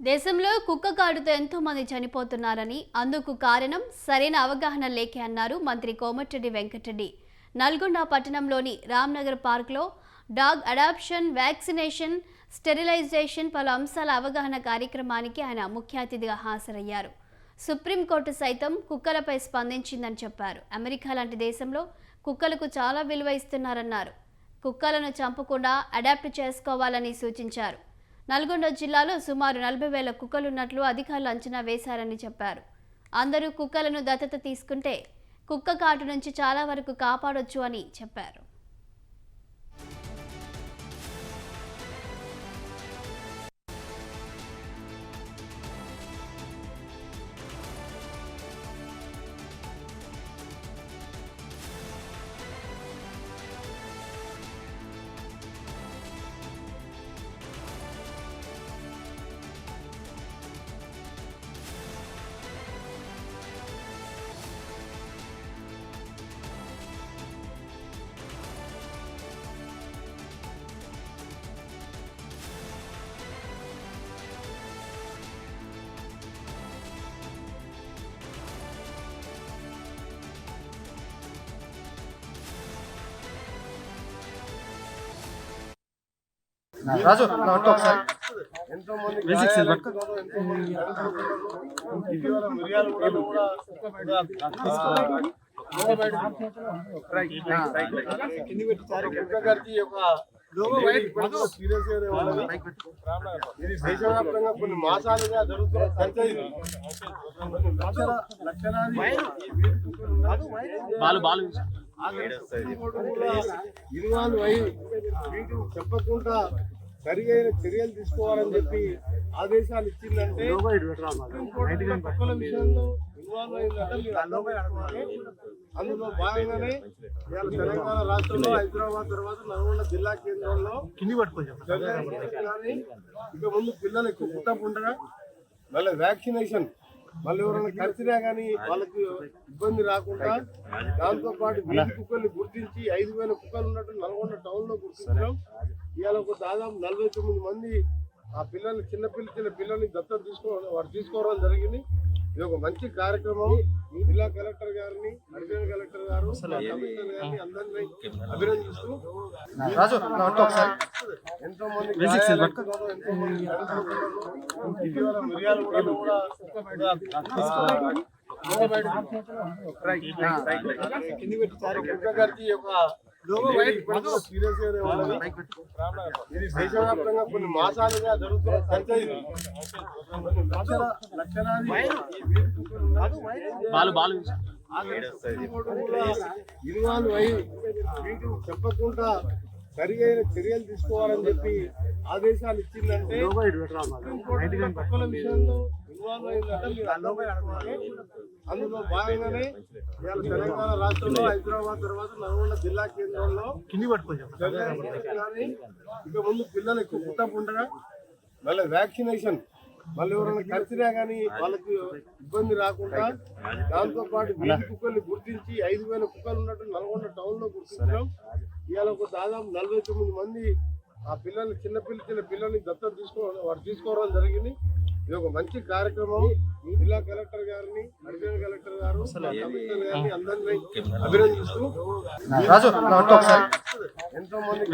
దేశంలో కుక్క కాటుతో ఎంతో మంది చనిపోతున్నారని అందుకు కారణం సరైన అవగాహన లేకే అన్నారు మంత్రి కోమటిరెడ్డి వెంకటరెడ్డి. నల్గొండ పట్టణంలోని రామ్నగర్ పార్క్లో డాగ్ అడాప్షన్, వ్యాక్సినేషన్, స్టెరిలైజేషన్ పలు అంశాల అవగాహన కార్యక్రమానికి ఆయన ముఖ్య అతిథిగా హాజరయ్యారు. సుప్రీంకోర్టు సైతం కుక్కలపై స్పందించిందని చెప్పారు. అమెరికా లాంటి దేశంలో కుక్కలకు చాలా విలువ ఇస్తున్నారన్నారు. కుక్కలను చంపకుండా అడాప్ట్ చేసుకోవాలని సూచించారు. నల్గొండ జిల్లాలో సుమారు 40,000 కుక్కలున్నట్లు అధికారులు అంచనా వేశారని చెప్పారు. అందరూ కుక్కలను దత్తత తీసుకుంటే కుక్క కాటు నుంచి చాలా వరకు కాపాడొచ్చు అని చెప్పారు. రాజు ఒకసారి ఎంతో మంది మిరియాలు ఇది దేశవ్యాప్తంగా కొన్ని మాసాలుగా జరుగుతున్న ఇన్వాల్వ్ అయి వీటిని చెప్పకుండా సరి అయిన చర్యలు తీసుకోవాలని చెప్పి ఆదేశాలు ఇచ్చిందంటే కుక్కల విషయంలో ఇన్వాల్వ్ అయిందంటే అందులో భాగంగానే ఇవాళ తెలంగాణ రాష్ట్రంలో హైదరాబాద్ తర్వాత నల్గొండ జిల్లా కేంద్రంలో ఇక ముందు పిల్లలు ఎక్కువ పుట్టకుండా మళ్ళీ వ్యాక్సినేషన్ మళ్ళీ ఎవరైనా కలిసినా కానీ వాళ్ళకి ఇబ్బంది రాకుండా దాంతో పాటు వీధి కుక్కల్ని గుర్తించి 5,000 కుక్కలు ఉన్నట్టు నల్గొండ టౌన్ లో గుర్తించడం. ఇవాళ ఒక దాదాపు 49 మంది ఆ పిల్లల్ని చిన్న పిల్లల్ని దత్తత తీసుకోవడం జరిగింది. ఇది ఒక మంచి కార్యక్రమం. జిల్లా కలెక్టర్ గారిని, అడిషనల్ కలెక్టర్ గారు, కమిషనర్ గారిని అందరినీ అభినందిస్తూ ఎంతో మంది మిరియాలు కూడా ఇది దేశవ్యాప్తంగా కొన్ని మాసాలుగా జరుగుతున్న ఇన్వాల్వ్ అయి వీటిని చెప్పకుండా సరి అయిన చర్యలు తీసుకోవాలని చెప్పి ఆదేశాలు ఇచ్చిందంటే కుక్కల విషయంలో ఇన్వాల్వ్ అయిందంటే అందులో భాగంగానే ఇవాళ తెలంగాణ రాష్ట్రంలో హైదరాబాద్ తర్వాత నల్గొండ జిల్లా కేంద్రంలో ఇక ముందు పిల్లలు ఎక్కువ పుట్టకుండా మళ్ళీ వ్యాక్సినేషన్ మళ్ళీ ఎవరైనా కలిసినా కానీ వాళ్ళకి ఇబ్బంది రాకుండా దాంతో పాటు వీధి కుక్కల్ని గుర్తించి 5,000 కుక్కలు ఉన్నట్టు నల్గొండ టౌన్ లో గుర్తించడం. ఇవాళ ఒక దాదాపు 49 మంది ఆ పిల్లల్ని చిన్న పిల్లల్ని దత్తత తీసుకోవడం జరిగింది. ఇది ఒక మంచి కార్యక్రమం. జిల్లా కలెక్టర్ గారిని, అడిషనల్ కలెక్టర్ గారు, కమిషనర్ గారిని అందరినీ అభినందిస్తూ రాజు ఒకసారి ఎంతో మంది